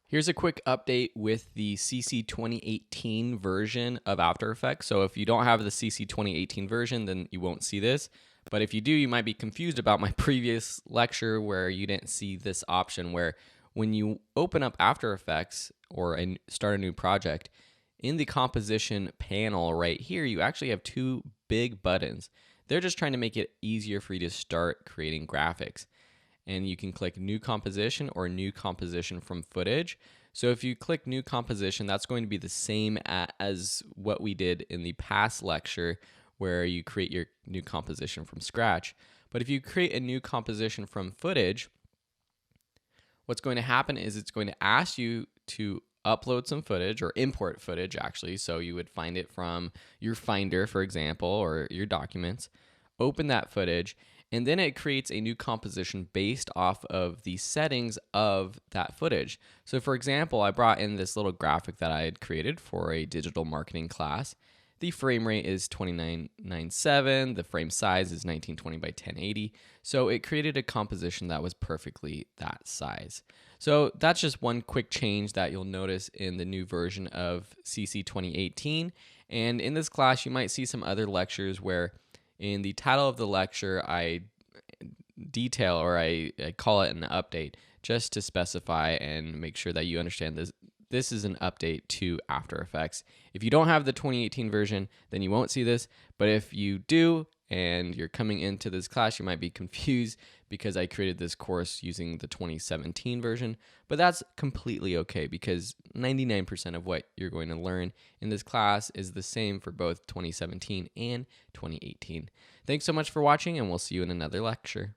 Here's a quick update with the CC 2018 version of After Effects. So if you don't have the CC 2018 version, then you won't see this. But if you do, you might be confused about my previous lecture where you didn't see this option where when you open up After Effects or start a new project, in the composition panel right here, you actually have two big buttons. They're just trying to make it easier for you to start creating graphics. And you can click new composition or new composition from footage. So if you click new composition, that's going to be the same as what we did in the past lecture where you create your new composition from scratch. But if you create a new composition from footage, what's going to happen is it's going to ask you to upload some footage or import footage actually. So you would find it from your Finder, for example, or your documents, open that footage, and then it creates a new composition based off of the settings of that footage. So for example, I brought in this little graphic that I had created for a digital marketing class. The frame rate is 2997, the frame size is 1920 by 1080. So it created a composition that was perfectly that size. So that's just one quick change that you'll notice in the new version of CC 2018. And in this class, you might see some other lectures where in the title of the lecture, I detail or I call it an update just to specify and make sure that you understand this. This is an update to After Effects. If you don't have the 2018 version, then you won't see this. But if you do and you're coming into this class, you might be confused because I created this course using the 2017 version. But that's completely okay because 99% of what you're going to learn in this class is the same for both 2017 and 2018. Thanks so much for watching, and we'll see you in another lecture.